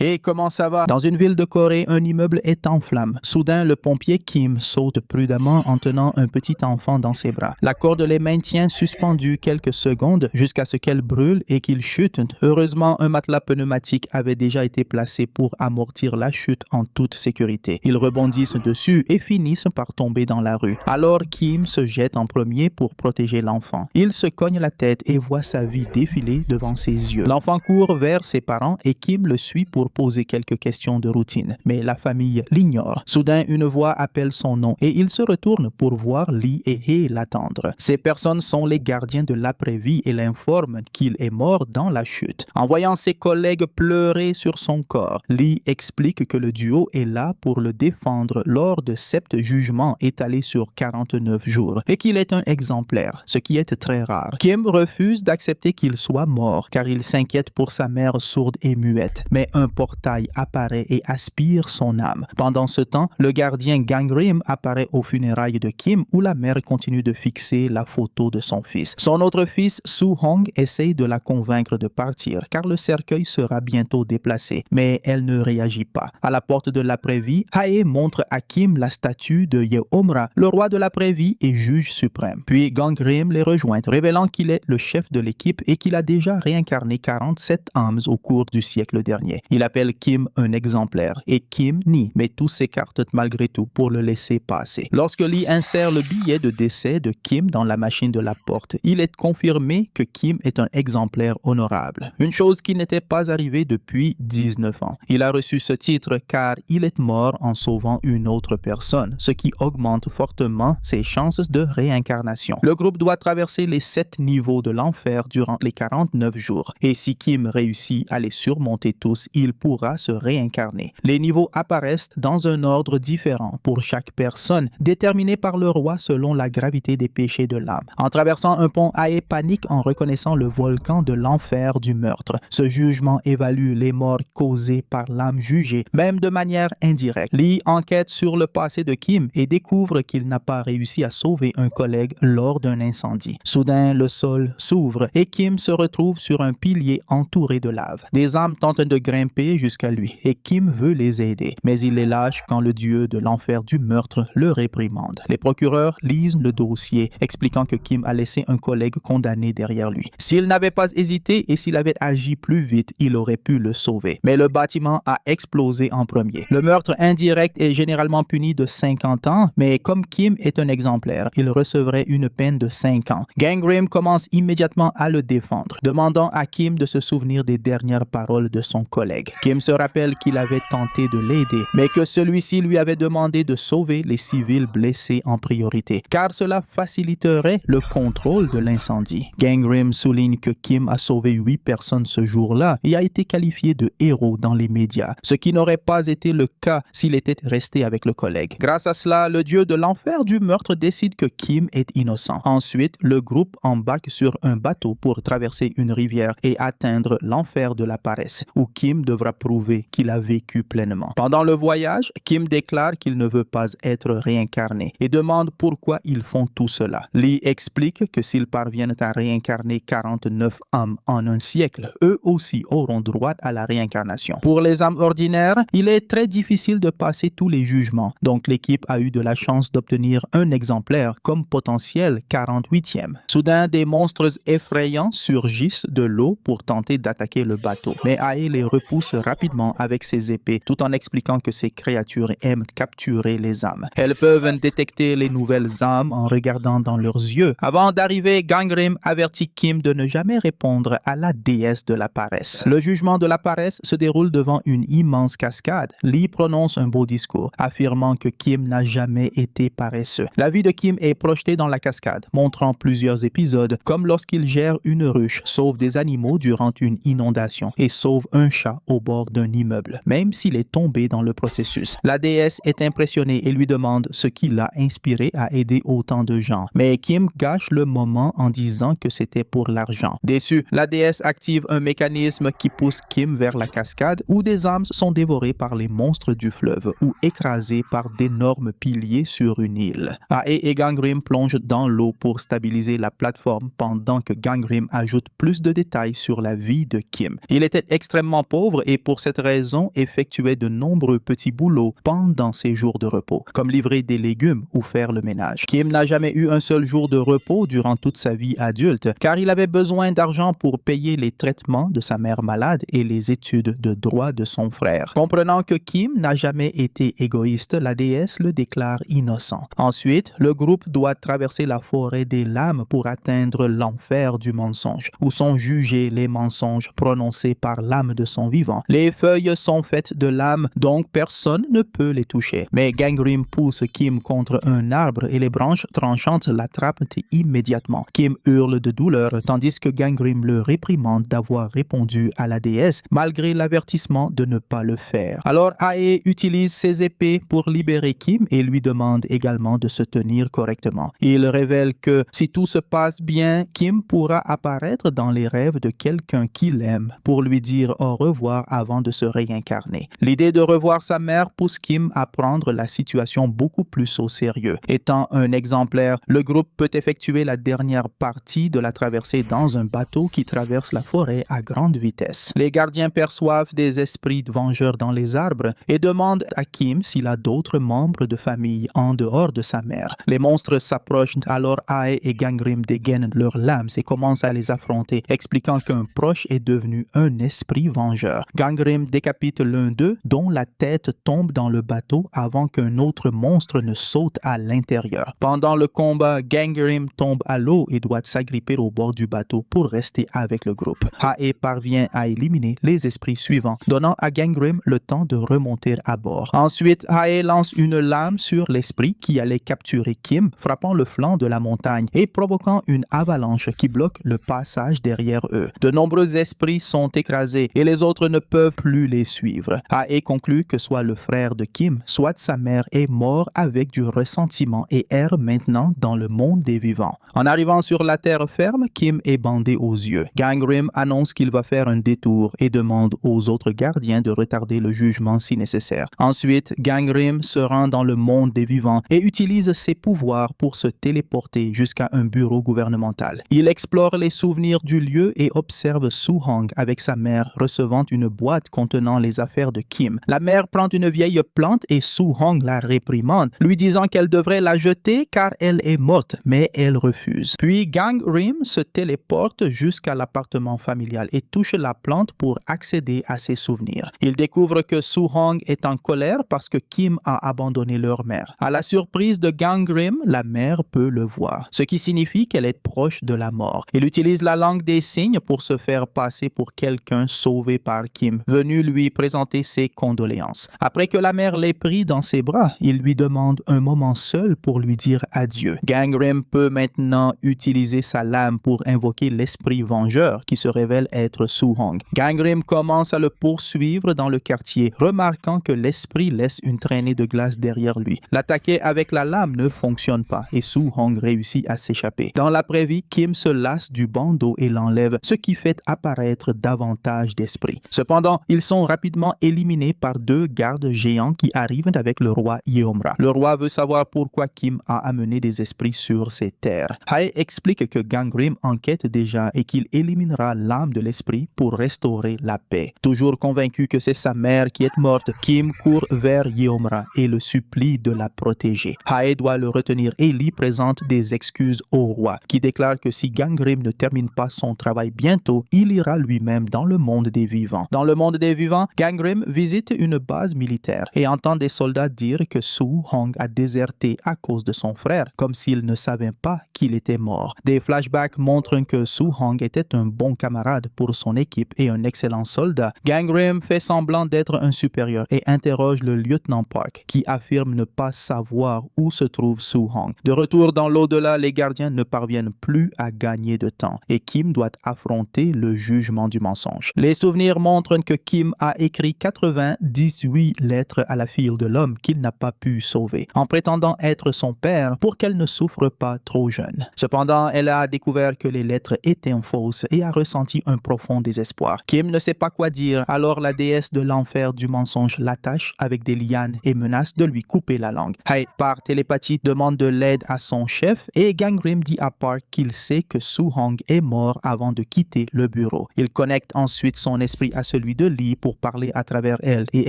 Et comment ça va? Dans une ville de Corée, un immeuble est en flammes. Soudain, le pompier Kim saute prudemment en tenant un petit enfant dans ses bras. La corde les maintient suspendus quelques secondes jusqu'à ce qu'elle brûle et qu'il chute. Heureusement, un matelas pneumatique avait déjà été placé pour amortir la chute en toute sécurité. Ils rebondissent dessus et finissent par tomber dans la rue. Alors Kim se jette en premier pour protéger l'enfant. Il se cogne la tête et voit sa vie défiler devant ses yeux. L'enfant court vers ses parents et Kim le suit pour poser quelques questions de routine. Mais la famille l'ignore. Soudain, une voix appelle son nom et il se retourne pour voir Lee et Hee l'attendre. Ces personnes sont les gardiens de l'après-vie et l'informent qu'il est mort dans la chute. En voyant ses collègues pleurer sur son corps, Lee explique que le duo est là pour le défendre lors de 7 jugements étalés sur 49 jours et qu'il est un exemplaire, ce qui est très rare. Kim refuse d'accepter qu'il soit mort car il s'inquiète pour sa mère sourde et muette. Mais un portail apparaît et aspire son âme. Pendant ce temps, le gardien Gangrim apparaît aux funérailles de Kim où la mère continue de fixer la photo de son fils. Son autre fils, Soo-hong, essaye de la convaincre de partir car le cercueil sera bientôt déplacé, mais elle ne réagit pas. À la porte de l'après-vie, Hae montre à Kim la statue de Yeomra, le roi de l'après-vie et juge suprême. Puis Gangrim les rejoint, révélant qu'il est le chef de l'équipe et qu'il a déjà réincarné 47 âmes au cours du siècle dernier. Il appelle Kim un exemplaire et Kim nie, mais tous s'écartent malgré tout pour le laisser passer. Lorsque Lee insère le billet de décès de Kim dans la machine de la porte, il est confirmé que Kim est un exemplaire honorable. Une chose qui n'était pas arrivée depuis 19 ans. Il a reçu ce titre car il est mort en sauvant une autre personne, ce qui augmente fortement ses chances de réincarnation. Le groupe doit traverser les 7 niveaux de l'enfer durant les 49 jours. Et si Kim réussit à les surmonter tous, il pourra se réincarner. Les niveaux apparaissent dans un ordre différent pour chaque personne, déterminé par le roi selon la gravité des péchés de l'âme. En traversant un pont, Hae panique en reconnaissant le volcan de l'enfer du meurtre. Ce jugement évalue les morts causées par l'âme jugée, même de manière indirecte. Lee enquête sur le passé de Kim et découvre qu'il n'a pas réussi à sauver un collègue lors d'un incendie. Soudain, le sol s'ouvre et Kim se retrouve sur un pilier entouré de lave. Des âmes tentent de grimper jusqu'à lui et Kim veut les aider, mais il les lâche quand le dieu de l'enfer du meurtre le réprimande. Les procureurs lisent le dossier, expliquant que Kim a laissé un collègue condamné derrière lui. S'il n'avait pas hésité et s'il avait agi plus vite, il aurait pu le sauver. Mais le bâtiment a explosé en premier. Le meurtre indirect est généralement puni de 50 ans, mais comme Kim est un exemplaire, il recevrait une peine de 5 ans. Gangrim commence immédiatement à le défendre, demandant à Kim de se souvenir des dernières paroles de son collègue. Kim se rappelle qu'il avait tenté de l'aider, mais que celui-ci lui avait demandé de sauver les civils blessés en priorité, car cela faciliterait le contrôle de l'incendie. Gangrim souligne que Kim a sauvé 8 personnes ce jour-là et a été qualifié de héros dans les médias, ce qui n'aurait pas été le cas s'il était resté avec le collègue. Grâce à cela, le dieu de l'enfer du meurtre décide que Kim est innocent. Ensuite, le groupe embarque sur un bateau pour traverser une rivière et atteindre l'enfer de la paresse, où Kim devra prouver qu'il a vécu pleinement. Pendant le voyage, Kim déclare qu'il ne veut pas être réincarné et demande pourquoi ils font tout cela. Lee explique que s'ils parviennent à réincarner 49 âmes en un siècle, eux aussi auront droit à la réincarnation. Pour les âmes ordinaires, il est très difficile de passer tous les jugements, donc l'équipe a eu de la chance d'obtenir un exemplaire comme potentiel 48e. Soudain, des monstres effrayants surgissent de l'eau pour tenter d'attaquer le bateau, mais Hae les repousse rapidement avec ses épées tout en expliquant que ces créatures aiment capturer les âmes. Elles peuvent détecter les nouvelles âmes en regardant dans leurs yeux. Avant d'arriver, Gangrim avertit Kim de ne jamais répondre à la déesse de la paresse. Le jugement de la paresse se déroule devant une immense cascade. Lee prononce un beau discours, affirmant que Kim n'a jamais été paresseux. La vie de Kim est projetée dans la cascade, montrant plusieurs épisodes, comme lorsqu'il gère une ruche, sauve des animaux durant une inondation et sauve un chat au bord d'un immeuble, même s'il est tombé dans le processus. La déesse est impressionnée et lui demande ce qui l'a inspiré à aider autant de gens. Mais Kim gâche le moment en disant que c'était pour l'argent. Déçue, la déesse active un mécanisme qui pousse Kim vers la cascade où des âmes sont dévorées par les monstres du fleuve ou écrasées par d'énormes piliers sur une île. Hae et Gangrim plongent dans l'eau pour stabiliser la plateforme pendant que Gangrim ajoute plus de détails sur la vie de Kim. Il était extrêmement pauvre et pour cette raison effectuait de nombreux petits boulots pendant ses jours de repos, comme livrer des légumes ou faire le ménage. Kim n'a jamais eu un seul jour de repos durant toute sa vie adulte, car il avait besoin d'argent pour payer les traitements de sa mère malade et les études de droit de son frère. Comprenant que Kim n'a jamais été égoïste, la déesse le déclare innocent. Ensuite, le groupe doit traverser la forêt des lames pour atteindre l'enfer du mensonge, où sont jugés les mensonges prononcés par l'âme de son vivant. Les feuilles sont faites de lames, donc personne ne peut les toucher. Mais Gangrim pousse Kim contre un arbre et les branches tranchantes l'attrapent immédiatement. Kim hurle de douleur, tandis que Gangrim le réprimande d'avoir répondu à la déesse malgré l'avertissement de ne pas le faire. Alors Ae utilise ses épées pour libérer Kim et lui demande également de se tenir correctement. Il révèle que si tout se passe bien, Kim pourra apparaître dans les rêves de quelqu'un qu'il aime pour lui dire au revoir avant de se réincarner. L'idée de revoir sa mère pousse Kim à prendre la situation beaucoup plus au sérieux. Étant un exemplaire, le groupe peut effectuer la dernière partie de la traversée dans un bateau qui traverse la forêt à grande vitesse. Les gardiens perçoivent des esprits vengeurs dans les arbres et demandent à Kim s'il a d'autres membres de famille en dehors de sa mère. Les monstres s'approchent, alors Ae et Gangrim dégainent leurs lames et commencent à les affronter, expliquant qu'un proche est devenu un esprit vengeur. Gangrim décapite l'un d'eux, dont la tête tombe dans le bateau avant qu'un autre monstre ne saute à l'intérieur. Pendant le combat, Gangrim tombe à l'eau et doit s'agripper au bord du bateau pour rester avec le groupe. Ae parvient à éliminer les esprits suivants, donnant à Gangrim le temps de remonter à bord. Ensuite, Ae lance une lame sur l'esprit qui allait capturer Kim, frappant le flanc de la montagne et provoquant une avalanche qui bloque le passage derrière eux. De nombreux esprits sont écrasés et les autres ne peuvent plus les suivre. Ae conclut que soit le frère de Kim, soit sa mère est mort avec du ressentiment et erre maintenant dans le monde des vivants. En arrivant sur la terre ferme, Kim est bandé aux yeux. Gangrim annonce qu'il va faire un détour et demande aux autres gardiens de retarder le jugement si nécessaire. Ensuite, Gangrim se rend dans le monde des vivants et utilise ses pouvoirs pour se téléporter jusqu'à un bureau gouvernemental. Il explore les souvenirs du lieu et observe Soo-hong avec sa mère recevant une boîte contenant les affaires de Kim. La mère prend une vieille plante et Soo-hong la réprimande, lui disant qu'elle devrait la jeter car elle est morte, mais elle refuse. Puis Gangrim se téléporte jusqu'à l'appartement familial et touche la plante pour accéder à ses souvenirs. Il découvre que Soo-hong est en colère parce que Kim a abandonné leur mère. À la surprise de Gangrim, la mère peut le voir, ce qui signifie qu'elle est proche de la mort. Il utilise la langue des signes pour se faire passer pour quelqu'un sauvé par Kim, venu lui présenter ses condoléances. Après que la mère l'ait pris dans ses bras, il lui demande un moment seul pour lui dire adieu. Gangrim peut maintenant utiliser sa lame pour invoquer l'esprit vengeur qui se révèle être Soo-hong. Gangrim commence à le poursuivre dans le quartier, remarquant que l'esprit laisse une traînée de glace derrière lui. L'attaquer avec la lame ne fonctionne pas et Soo-hong réussit à s'échapper. Dans l'après-vie, Kim se lasse du bandeau et l'enlève, ce qui fait apparaître davantage d'esprits. Cependant, ils sont rapidement éliminés par deux gardes géants qui arrivent avec le roi Yeomra. Le roi veut savoir pourquoi Kim a amené des esprits sur ces terres. Ae explique que Gangrim enquête déjà et qu'il éliminera l'âme de l'esprit pour restaurer la paix. Toujours convaincu que c'est sa mère qui est morte, Kim court vers Yeomra et le supplie de la protéger. Ae doit le retenir et lui présente des excuses au roi, qui déclare que si Gangrim ne termine pas son travail bientôt, il ira lui-même dans le monde des vivants. Dans le monde des vivants, Gangrim visite une base militaire et entend des soldats dire que Soo-hong a déserté à cause de son frère, comme s'il ne savait pas qu'il était mort. Des flashbacks montrent que Soo-hong était un bon camarade pour son équipe et un excellent soldat. Gangrim fait semblant d'être un supérieur et interroge le lieutenant Park, qui affirme ne pas savoir où se trouve Soo-hong. De retour dans l'au-delà, les gardiens ne parviennent plus à gagner de temps et Kim doit affronter le jugement du mensonge. Les souvenirs montrent que Kim a écrit 98 lettres à la fille de l'homme qu'il n'a pas pu sauver, en prétendant être son père pour qu'elle ne souffre pas trop jeune. Cependant, elle a découvert que les lettres étaient fausses et a ressenti un profond désespoir. Kim ne sait pas quoi dire, alors la déesse de l'enfer du mensonge l'attache avec des lianes et menace de lui couper la langue. Ae, par télépathie, demande de l'aide à son chef et Gangrim dit à Park qu'il sait que Soo-hong est mort avant de quitter le bureau. Il connecte ensuite son esprit à celui celui de Lee pour parler à travers elle et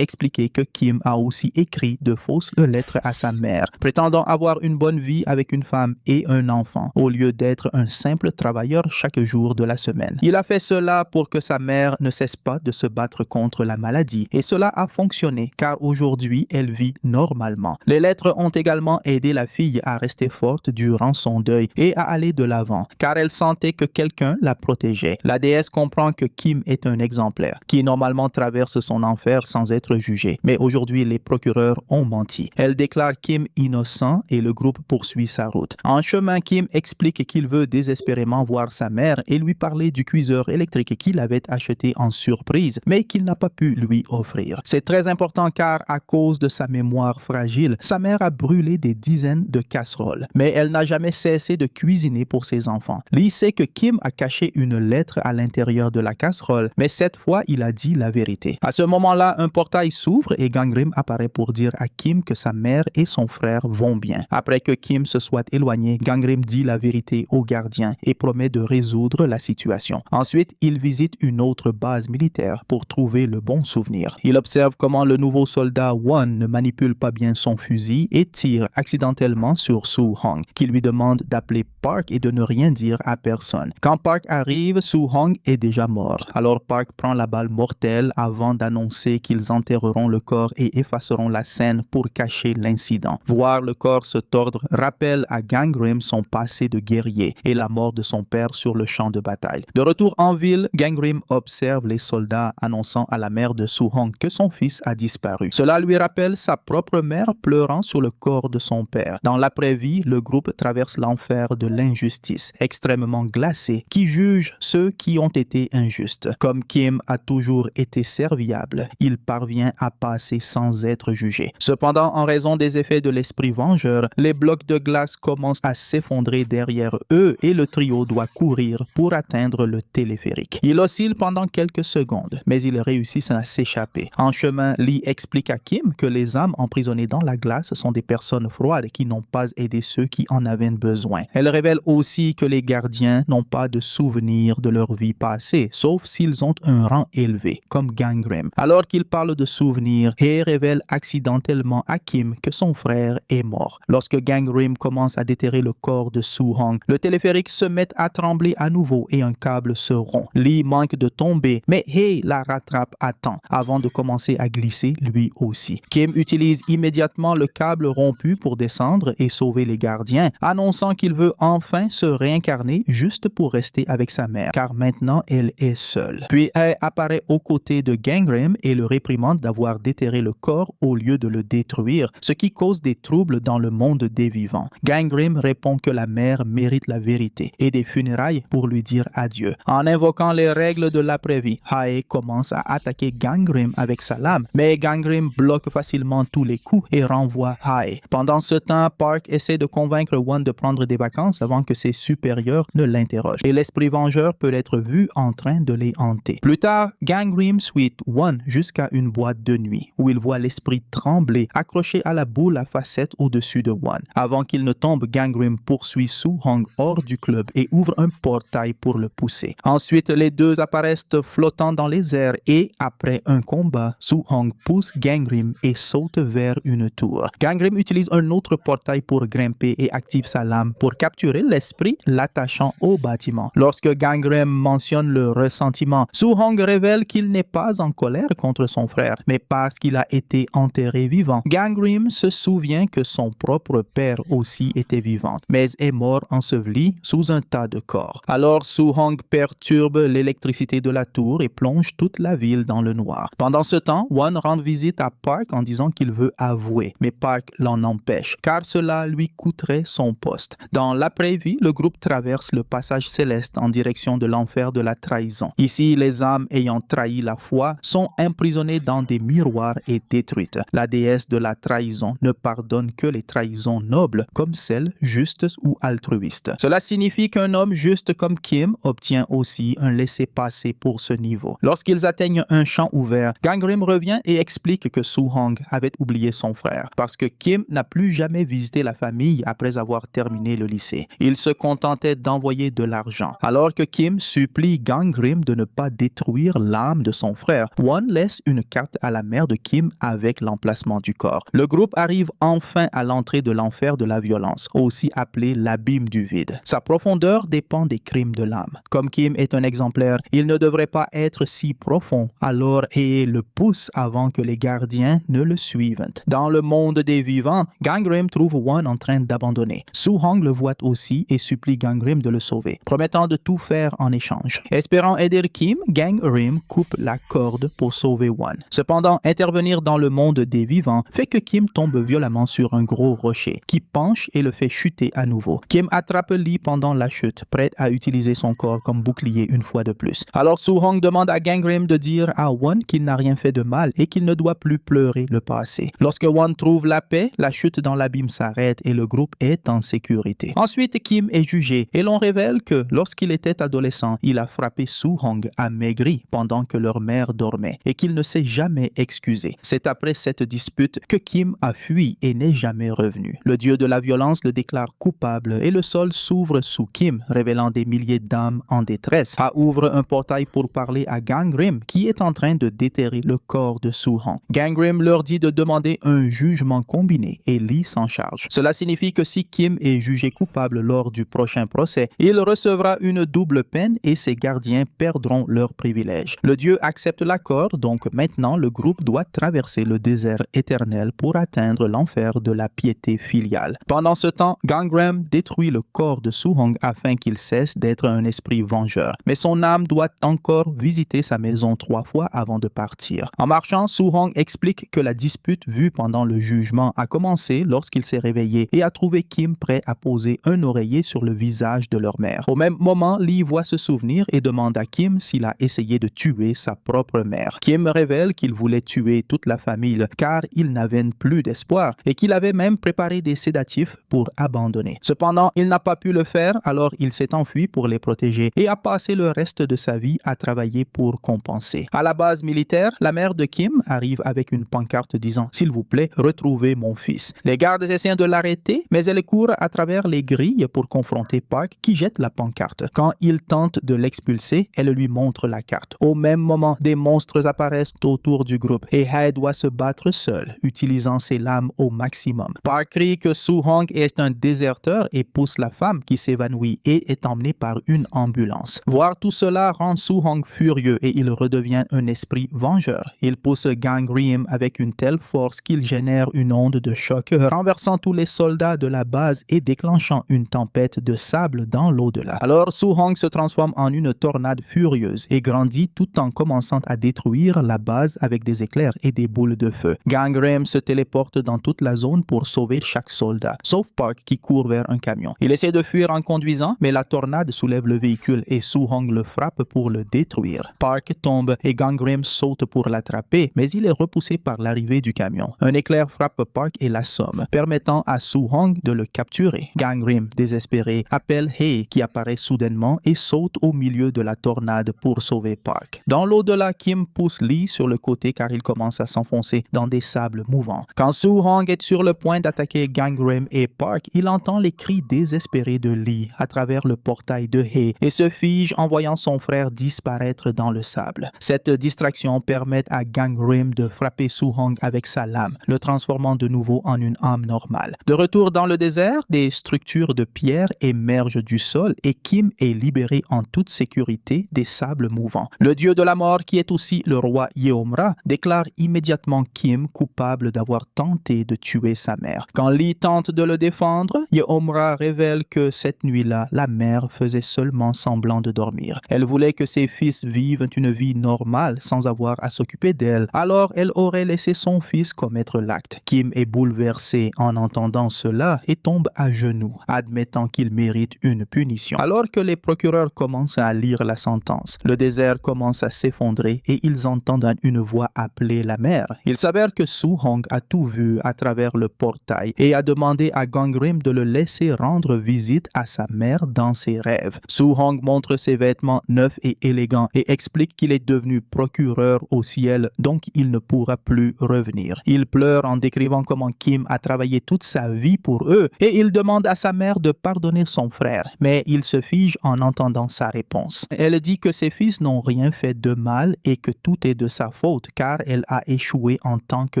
expliquer que Kim a aussi écrit de fausses lettres à sa mère, prétendant avoir une bonne vie avec une femme et un enfant, au lieu d'être un simple travailleur chaque jour de la semaine. Il a fait cela pour que sa mère ne cesse pas de se battre contre la maladie, et cela a fonctionné car aujourd'hui elle vit normalement. Les lettres ont également aidé la fille à rester forte durant son deuil et à aller de l'avant, car elle sentait que quelqu'un la protégeait. La déesse comprend que Kim est un exemplaire, qui normalement traverse son enfer sans être jugé. Mais aujourd'hui, les procureurs ont menti. Elle déclare Kim innocent et le groupe poursuit sa route. En chemin, Kim explique qu'il veut désespérément voir sa mère et lui parler du cuiseur électrique qu'il avait acheté en surprise, mais qu'il n'a pas pu lui offrir. C'est très important car, à cause de sa mémoire fragile, sa mère a brûlé des dizaines de casseroles. Mais elle n'a jamais cessé de cuisiner pour ses enfants. Lee sait que Kim a caché une lettre à l'intérieur de la casserole, mais cette fois, il a dit la vérité. À ce moment-là, un portail s'ouvre et Gangrim apparaît pour dire à Kim que sa mère et son frère vont bien. Après que Kim se soit éloigné, Gangrim dit la vérité au gardien et promet de résoudre la situation. Ensuite, il visite une autre base militaire pour trouver le bon souvenir. Il observe comment le nouveau soldat Won ne manipule pas bien son fusil et tire accidentellement sur Soo-hong, qui lui demande d'appeler Park et de ne rien dire à personne. Quand Park arrive, Soo-hong est déjà mort. Alors Park prend la balle mortelle avant d'annoncer qu'ils enterreront le corps et effaceront la scène pour cacher l'incident. Voir le corps se tordre rappelle à Gangrim son passé de guerrier et la mort de son père sur le champ de bataille. De retour en ville, Gangrim observe les soldats annonçant à la mère de Soo-hong que son fils a disparu. Cela lui rappelle sa propre mère pleurant sur le corps de son père. Dans l'après-vie, le groupe traverse l'enfer de l'injustice, extrêmement glacé, qui juge ceux qui ont été injustes. Comme Kim a toujours été serviable, il parvient à passer sans être jugé. Cependant, en raison des effets de l'esprit vengeur, les blocs de glace commencent à s'effondrer derrière eux et le trio doit courir pour atteindre le téléphérique. Il oscille pendant quelques secondes, mais ils réussissent à s'échapper. En chemin, Lee explique à Kim que les âmes emprisonnées dans la glace sont des personnes froides qui n'ont pas aidé ceux qui en avaient besoin. Elle révèle aussi que les gardiens n'ont pas de souvenirs de leur vie passée, sauf s'ils ont un rang élevé, comme Gangrim. Alors qu'il parle de souvenirs, Hye révèle accidentellement à Kim que son frère est mort. Lorsque Gangrim commence à déterrer le corps de Soo-hong, le téléphérique se met à trembler à nouveau et un câble se rompt. Lee manque de tomber, mais Hye la rattrape à temps avant de commencer à glisser lui aussi. Kim utilise immédiatement le câble rompu pour descendre et sauver les gardiens, annonçant qu'il veut enfin se réincarner juste pour rester avec sa mère, car maintenant elle est seule. Puis Hye apparaît aux côtés de Gangrim et le réprimande d'avoir déterré le corps au lieu de le détruire, ce qui cause des troubles dans le monde des vivants. Gangrim répond que la mère mérite la vérité et des funérailles pour lui dire adieu. En invoquant les règles de l'après-vie, Hye commence à attaquer Gangrim avec sa lame, mais Gangrim bloque facilement tous les coups et renvoie Hye. Pendant ce temps, Park essaie de convaincre Won de prendre des vacances avant que ses supérieurs ne l'interrogent, et l'esprit vengeur peut être vu en train de les hanter. Plus tard, Gangrim suit Won jusqu'à une boîte de nuit, où il voit l'esprit trembler, accroché à la boule à facettes au-dessus de Won. Avant qu'il ne tombe, Gangrim poursuit Soo-hong hors du club et ouvre un portail pour le pousser. Ensuite, les deux apparaissent flottant dans les airs et, après un combat, Soo-hong pousse Gangrim et saute vers une tour. Gangrim utilise un autre portail pour grimper et active sa lame pour capturer l'esprit, l'attachant au bâtiment. Lorsque Gangrim mentionne le ressentiment, Soo-hong révèle qu'il n'est pas en colère contre son frère, mais parce qu'il a été enterré vivant. Gangrim se souvient que son propre père aussi était vivant, mais est mort enseveli sous un tas de corps. Alors Soo-hong perturbe l'électricité de la tour et plonge toute la ville dans le noir. Pendant ce temps, Won rend visite à Park en disant qu'il veut avouer, mais Park l'en empêche, car cela lui coûterait son poste. Dans l'après-vie, le groupe traverse le passage céleste en direction de l'enfer de la trahison. Ici, les âmes ayant trahi la foi sont emprisonnées dans des miroirs et détruites. La déesse de la trahison ne pardonne que les trahisons nobles, comme celles justes ou altruistes. Cela signifie qu'un homme juste comme Kim obtient aussi un laissez-passer pour ce niveau. Lorsqu'ils atteignent un champ ouvert, Gangrim revient et explique que Soo-hong avait oublié son frère, parce que Kim n'a plus jamais visité la famille après avoir terminé le lycée. Il se contentait d'envoyer de l'argent, alors que Kim supplie Gangrim de ne pas détruire l'âme l'âme de son frère, Won laisse une carte à la mère de Kim avec l'emplacement du corps. Le groupe arrive enfin à l'entrée de l'enfer de la violence, aussi appelé l'abîme du vide. Sa profondeur dépend des crimes de l'âme. Comme Kim est un exemplaire, il ne devrait pas être si profond, alors Hye le pousse avant que les gardiens ne le suivent. Dans le monde des vivants, Gangrim trouve Won en train d'abandonner. Soo-hong le voit aussi et supplie Gangrim de le sauver, promettant de tout faire en échange. Espérant aider Kim, Gangrim coupe la corde pour sauver Won. Cependant, intervenir dans le monde des vivants fait que Kim tombe violemment sur un gros rocher qui penche et le fait chuter à nouveau. Kim attrape Lee pendant la chute, prête à utiliser son corps comme bouclier une fois de plus. Alors Soo-hong demande à Gangrim de dire à Won qu'il n'a rien fait de mal et qu'il ne doit plus pleurer le passé. Lorsque Won trouve la paix, la chute dans l'abîme s'arrête et le groupe est en sécurité. Ensuite, Kim est jugé et l'on révèle que lorsqu'il était adolescent, il a frappé Soo-hong amaigri pendant que leur mère dormait et qu'il ne s'est jamais excusé. C'est après cette dispute que Kim a fui et n'est jamais revenu. Le dieu de la violence le déclare coupable et le sol s'ouvre sous Kim, révélant des milliers d'âmes en détresse. Ha ouvre un portail pour parler à Gangrim qui est en train de déterrer le corps de Soo-hong. Gangrim leur dit de demander un jugement combiné et Lee s'en charge. Cela signifie que si Kim est jugé coupable lors du prochain procès, il recevra une double peine et ses gardiens perdront leurs privilèges. Le dieu accepte l'accord, donc maintenant le groupe doit traverser le désert éternel pour atteindre l'enfer de la piété filiale. Pendant ce temps, Gangrim détruit le corps de Soo-hong afin qu'il cesse d'être un esprit vengeur. Mais son âme doit encore visiter sa maison 3 fois avant de partir. En marchant, Soo-hong explique que la dispute vue pendant le jugement a commencé lorsqu'il s'est réveillé et a trouvé Kim prêt à poser un oreiller sur le visage de leur mère. Au même moment, Lee voit ce souvenir et demande à Kim s'il a essayé de tuer sa propre mère. Kim révèle qu'il voulait tuer toute la famille car il n'avait plus d'espoir et qu'il avait même préparé des sédatifs pour abandonner. Cependant, il n'a pas pu le faire, alors il s'est enfui pour les protéger et a passé le reste de sa vie à travailler pour compenser. À la base militaire, la mère de Kim arrive avec une pancarte disant « S'il vous plaît, retrouvez mon fils ». Les gardes essaient de l'arrêter, mais elle court à travers les grilles pour confronter Park qui jette la pancarte. Quand il tente de l'expulser, elle lui montre la carte. Au même moment, des monstres apparaissent autour du groupe et Hae doit se battre seul, utilisant ses lames au maximum. Park crie que Soo-hong est un déserteur et pousse la femme qui s'évanouit et est emmenée par une ambulance. Voir tout cela rend Soo-hong furieux et il redevient un esprit vengeur. Il pousse Gangrim avec une telle force qu'il génère une onde de choc, renversant tous les soldats de la base et déclenchant une tempête de sable dans l'au-delà. Alors Soo-hong se transforme en une tornade furieuse et grandit tout en commençant à détruire la base avec des éclairs et des boules de feu. Gangrim se téléporte dans toute la zone pour sauver chaque soldat, sauf Park qui court vers un camion. Il essaie de fuir en conduisant, mais la tornade soulève le véhicule et Soo-hong le frappe pour le détruire. Park tombe et Gangrim saute pour l'attraper, mais il est repoussé par l'arrivée du camion. Un éclair frappe Park et l'assomme, permettant à Soo-hong de le capturer. Gangrim, désespéré, appelle Hye qui apparaît soudainement et saute au milieu de la tornade pour sauver Park. Dans l'au-delà, Kim pousse Lee sur le côté car il commence à s'enfoncer dans des sables mouvants. Quand Soo-hong est sur le point d'attaquer Gangrim et Park, il entend les cris désespérés de Lee à travers le portail de Hye et se fige en voyant son frère disparaître dans le sable. Cette distraction permet à Gangrim de frapper Soo-hong avec sa lame, le transformant de nouveau en une âme normale. De retour dans le désert, des structures de pierre émergent du sol et Kim est libéré en toute sécurité des sables mouvants. Le dieu de la mort, qui est aussi le roi Yeomra, déclare immédiatement Kim coupable d'avoir tenté de tuer sa mère. Quand Lee tente de le défendre, Yeomra révèle que cette nuit-là, la mère faisait seulement semblant de dormir. Elle voulait que ses fils vivent une vie normale sans avoir à s'occuper d'elle. Alors, elle aurait laissé son fils commettre l'acte. Kim est bouleversé en entendant cela et tombe à genoux, admettant qu'il mérite une punition. Alors que les procureurs commencent à lire la sentence, le désert commence à s'effondrer et ils entendent une voix appeler la mère. Il s'avère que Soo-hong a tout vu à travers le portail et a demandé à Gangrim de le laisser rendre visite à sa mère dans ses rêves. Soo-hong montre ses vêtements neufs et élégants et explique qu'il est devenu procureur au ciel, donc il ne pourra plus revenir. Il pleure en décrivant comment Kim a travaillé toute sa vie pour eux et il demande à sa mère de pardonner son frère, mais il se fige en entendant sa réponse. Elle dit que ses fils n'ont rien fait de mal et que tout est de sa faute car elle a échoué en tant que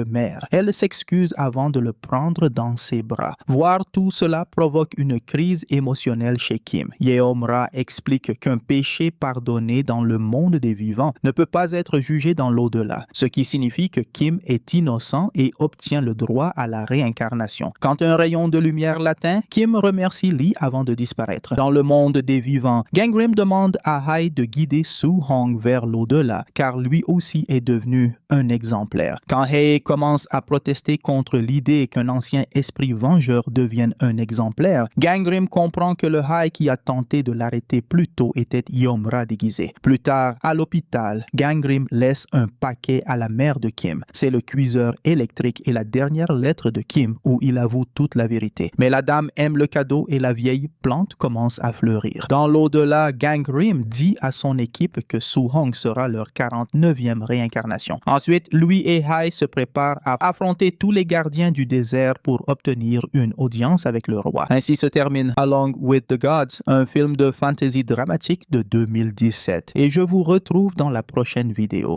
mère. Elle s'excuse avant de le prendre dans ses bras. Voir tout cela provoque une crise émotionnelle chez Kim. Yeomra explique qu'un péché pardonné dans le monde des vivants ne peut pas être jugé dans l'au-delà, ce qui signifie que Kim est innocent et obtient le droit à la réincarnation. Quand un rayon de lumière l'atteint, Kim remercie Lee avant de disparaître. Dans le monde des vivants, Gangrim demande à Hai de guider Soo-hong vers l'au-delà, car lui aussi est devenu un exemplaire. Quand Hai commence à protester contre l'idée qu'un ancien esprit vengeur devienne un exemplaire, Gangrim comprend que le Hai qui a tenté de l'arrêter plus tôt était Yeomra déguisé. Plus tard, à l'hôpital, Gangrim laisse un paquet à la mère de Kim. C'est le cuiseur électrique et la dernière lettre de Kim où il avoue toute la vérité. Mais la dame aime le cadeau et la vieille plante commence à fleurir. Dans l'au-delà, Gangrim dit à son équipe que Soo-hong sera leur 49e réincarnation. Ensuite, lui et Hai se préparent à affronter tous les gardiens du désert pour obtenir une audience avec le roi. Ainsi se termine Along with the Gods, un film de fantasy dramatique de 2017. Et je vous retrouve dans la prochaine vidéo.